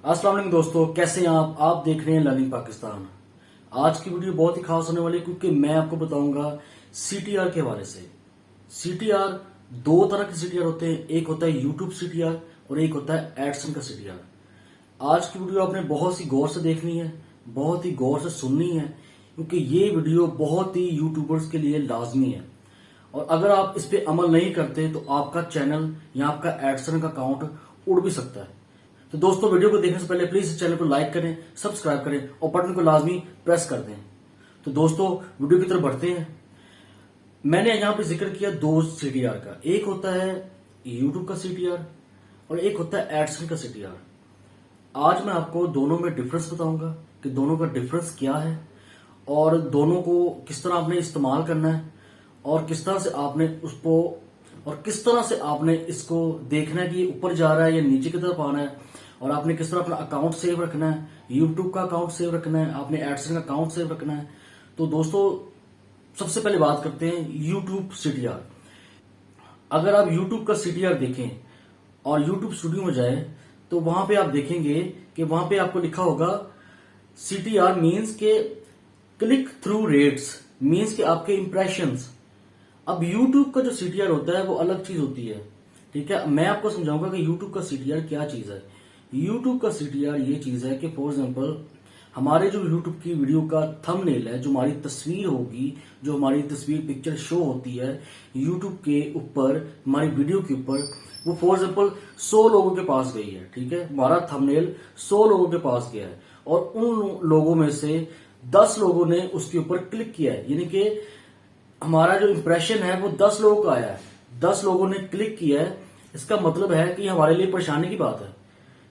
अस्सलाम वालेकुम दोस्तों, कैसे हैं आप देख रहे हैं लर्निंग पाकिस्तान। आज की वीडियो बहुत ही खास होने वाली है क्योंकि मैं आपको बताऊंगा सीटीआर के बारे से। सीटीआर दो तरह के सीटीआर होते हैं, एक होता है यूट्यूब सीटीआर और एक होता है एडसन का सीटीआर। आज की वीडियो आपने बहुत सी गौर से देखनी है, बहुत ही गौर से सुननी है क्योंकि ये वीडियो बहुत ही यूट्यूबर्स के लिए लाजमी है और अगर आप इस पे अमल नहीं करते तो आपका चैनल या आपका एडसन का अकाउंट उड़ भी सकता है। तो दोस्तों, वीडियो को देखने से पहले प्लीज इस चैनल को लाइक करें, सब्सक्राइब करें और बटन को लाजमी प्रेस कर दें। तो दोस्तों, वीडियो की तरफ बढ़ते हैं। मैंने यहां पे जिक्र किया दो सीटीआर का, एक होता है यूट्यूब का सीटीआर और एक होता है एडसन का सीटीआर। आज मैं आपको दोनों में डिफरेंस बताऊंगा कि दोनों का डिफरेंस क्या है और दोनों को किस तरह आपने इस्तेमाल करना है और किस तरह से आपने उसको और किस तरह से आपने इसको देखना है कि ये ऊपर जा रहा है या नीचे की तरफ आना है और आपने किस तरह अपना अकाउंट सेव रखना है, यूट्यूब का अकाउंट सेव रखना है, आपने एडसन का अकाउंट सेव रखना है। तो दोस्तों, सबसे पहले बात करते हैं यूट्यूब सीटीआर। अगर आप यूट्यूब का सीटीआर देखें और यूट्यूब स्टूडियो में जाए तो वहां पे आप देखेंगे कि वहां पे आपको लिखा होगा सीटीआर मीन्स के क्लिक थ्रू रेट्स, मीन्स के आपके इंप्रेशंस। अब YouTube का जो सीटीआर होता है वो अलग चीज होती है, ठीक है। मैं आपको समझाऊंगा कि YouTube का सीटीआर क्या चीज है। YouTube का सीटीआर ये चीज है कि फॉर एग्जांपल हमारे जो YouTube की वीडियो का थंबनेल है, जो हमारी तस्वीर होगी, जो हमारी तस्वीर पिक्चर शो होती है YouTube के ऊपर, हमारी वीडियो के ऊपर, वो फॉर एग्जांपल 100 लोगों के पास गई है, ठीक है। हमारा थंबनेल 100 लोगों के पास गया है और उन लोगों में से 10 लोगों ने उसके ऊपर क्लिक किया है, यानी कि हमारा जो इंप्रेशन है वो 10 लोगों का आया है, 10 लोगों ने क्लिक किया है। इसका मतलब है कि हमारे लिए परेशानी की बात है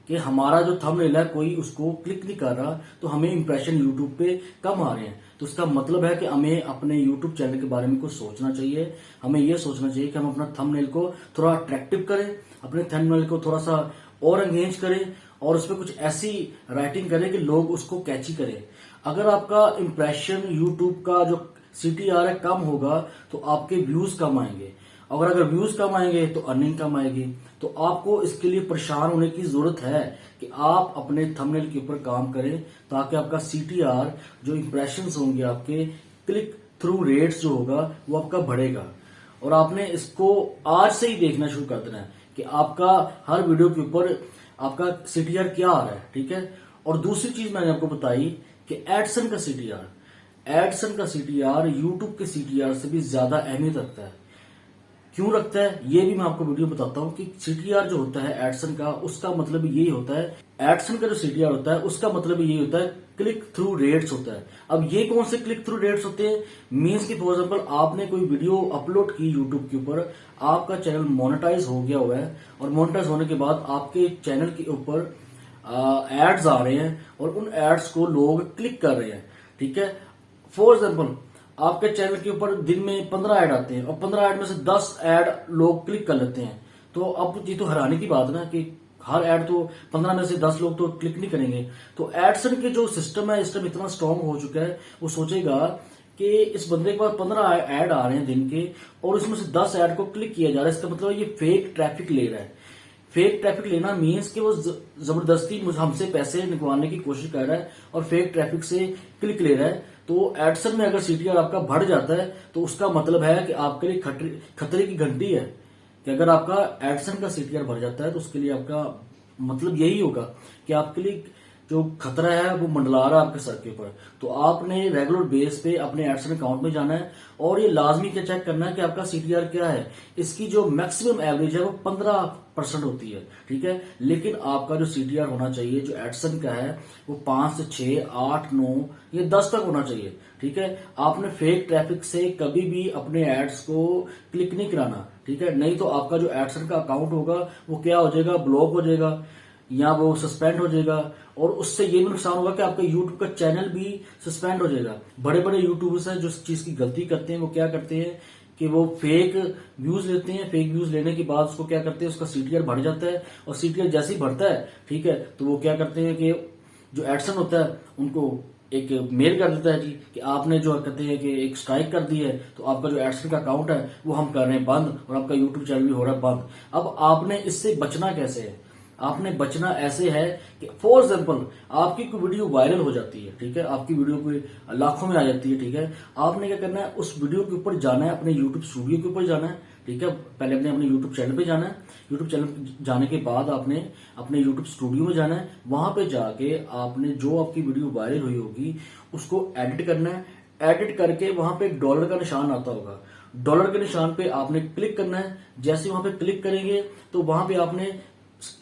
कि हमारा जो थंबनेल है कोई उसको क्लिक नहीं कर रहा, तो हमें इंप्रेशन यूट्यूब पे कम आ रहे हैं। तो इसका मतलब है कि हमें अपने यूट्यूब चैनल के बारे में कुछ सोचना चाहिए। हमें यह सोचना चाहिए कि हम अपना थंबनेल को थोड़ा अट्रैक्टिव करें, अपने थंबनेल को थोड़ा सा और एंगेज करें और उसमें कुछ ऐसी राइटिंग करें कि लोग उसको कैची करें। अगर आपका इंप्रेशन यूट्यूब का जो सीटीआर है कम होगा तो आपके व्यूज कम आएंगे, और अगर व्यूज कम आएंगे तो अर्निंग कम आएगी। तो आपको इसके लिए परेशान होने की जरूरत है कि आप अपने थंबनेल के ऊपर काम करें ताकि आपका सीटीआर, जो इंप्रेशंस होंगे आपके, क्लिक थ्रू रेट्स जो होगा वो आपका बढ़ेगा। और आपने इसको आज से ही देखना शुरू कर देना है कि आपका हर वीडियो के ऊपर आपका सीटीआर क्या आ रहा है, ठीक है। और दूसरी चीज मैंने आपको बताई कि एडसन का सीटीआर, एडसन का सीटीआर यूट्यूब के सीटीआर से भी ज्यादा अहमियत रखता है। क्यों रखता है ये भी मैं आपको वीडियो बताता हूं कि सीटीआर जो होता है एडसन का, उसका मतलब यही होता है, एडसन का जो सीटीआर होता है उसका मतलब यही होता है क्लिक थ्रू रेट्स होता है। अब ये कौन से क्लिक थ्रू रेट्स होते हैं? मीन्स कि फॉर एग्जांपल आपने कोई वीडियो अपलोड की यूट्यूब के ऊपर, आपका चैनल मोनेटाइज हो गया हुआ है और मोनेटाइज होने के बाद आपके चैनल के ऊपर एड्स आ रहे हैं और उन एड्स को लोग क्लिक कर रहे हैं, ठीक है। फॉर एग्जाम्पल आपके चैनल के ऊपर दिन में 15 ऐड आते हैं और 15 ऐड में से 10 ऐड लोग क्लिक कर लेते हैं। तो अब ये तो हैरानी की बात है ना कि हर ऐड तो 15 में से 10 लोग तो क्लिक नहीं करेंगे। तो एडसन के जो सिस्टम है इस टाइम इतना स्ट्रांग हो चुका है, वो सोचेगा कि इस बंदे के पास 15 ऐड आ रहे हैं दिन के और उसमें से 10 ऐड को क्लिक किया जा रहा है, इसका मतलब ये फेक ट्रैफिक ले रहा है। फेक ट्रैफिक लेना मीन्स कि वो जबरदस्ती हमसे पैसे निकलवाने की कोशिश कर रहा है और फेक ट्रैफिक से क्लिक ले रहा है। तो एडसन में अगर सीटीआर आपका बढ़ जाता है तो उसका मतलब है कि आपके लिए खतरे की घंटी है कि अगर आपका एडसन का सीटीआर बढ़ जाता है तो उसके लिए आपका मतलब यही होगा कि आपके लिए जो खतरा है वो मंडला रहा है आपके सर के ऊपर। तो आपने रेगुलर बेस पे अपने एडसन अकाउंट में जाना है और ये लाजमी क्या चेक करना है कि आपका सीटीआर क्या है। इसकी जो मैक्सिमम एवरेज है वो 15% होती है, ठीक है। लेकिन आपका जो सीटीआर होना चाहिए जो एडसन का है वो 5 से 6, 8, 9 या 10 तक होना चाहिए, ठीक है। आपने फेक ट्रैफिक से कभी भी अपने एड्स को क्लिक नहीं कराना, ठीक है। नहीं तो आपका जो एडसन का अकाउंट होगा वो क्या हो जाएगा, ब्लॉक हो जाएगा या वो सस्पेंड हो जाएगा और उससे ये भी नुकसान होगा कि आपका यूट्यूब का चैनल भी सस्पेंड हो जाएगा। बड़े बड़े यूट्यूबर्स हैं जो इस चीज की गलती करते हैं, वो क्या करते हैं कि वो फेक व्यूज लेते हैं, फेक व्यूज लेने के बाद उसको क्या करते हैं, उसका सीटीआर बढ़ जाता है और सीटीआर जैसे ही बढ़ता है, ठीक है, तो वो क्या करते हैं कि जो एडसन होता है उनको एक मेल कर देता है जी कि आपने जो कहते हैं कि एक स्ट्राइक कर दी है तो आपका जो एडसन का अकाउंट है वो हम कर रहे हैं बंद और आपका यूट्यूब चैनल भी हो रहा है बंद। अब आपने इससे बचना कैसे है? आपने बचना ऐसे है कि फॉर एग्जाम्पल आपकी कोई वीडियो वायरल हो जाती है, ठीक है, आपकी वीडियो कोई लाखों में आ जाती है, ठीक है, आपने क्या करना है, उस वीडियो के ऊपर जाना है, अपने यूट्यूब स्टूडियो के ऊपर जाना है, ठीक है, पहले अपने यूट्यूब चैनल पे जाना है, यूट्यूब चैनल जाने के बाद आपने अपने यूट्यूब स्टूडियो में जाना है, वहां पे जाके आपने जो आपकी वीडियो वायरल हुई होगी उसको एडिट करना है, एडिट करके वहां पे डॉलर का निशान आता होगा, डॉलर के निशान पे आपने क्लिक करना है, जैसे वहां पे क्लिक करेंगे तो वहां पे आपने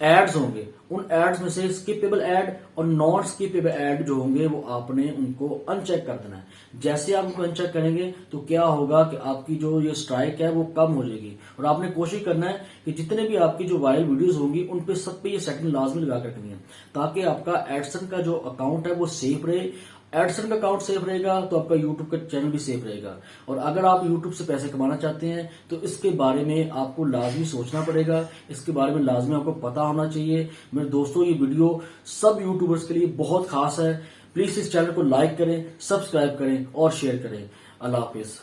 एड्स होंगे, उन एड्स में से स्किपेबल एड और नॉन स्किपेबल एड जो होंगे वो आपने उनको अनचेक कर देना है। जैसे आप उनको अनचेक करेंगे तो क्या होगा कि आपकी जो ये स्ट्राइक है वो कम हो जाएगी, और आपने कोशिश करना है कि जितने भी आपकी जो वायरल वीडियोस होंगी उन पे सब पे ये सेटिंग लाजमी लगा कर रखनी है, ताकि आपका एडसन का जो अकाउंट है वो सेफ रहे। एडसन का अकाउंट सेफ रहेगा तो आपका यूट्यूब का चैनल भी सेफ रहेगा। और अगर आप यूट्यूब से पैसे कमाना चाहते हैं तो इसके बारे में आपको लाजमी सोचना पड़ेगा, इसके बारे में लाजमी आपको पता होना चाहिए। मेरे दोस्तों, ये वीडियो सब यूट्यूबर्स के लिए बहुत खास है। प्लीज इस चैनल को लाइक करें, सब्सक्राइब करें और शेयर करें। अल्लाह हाफिज।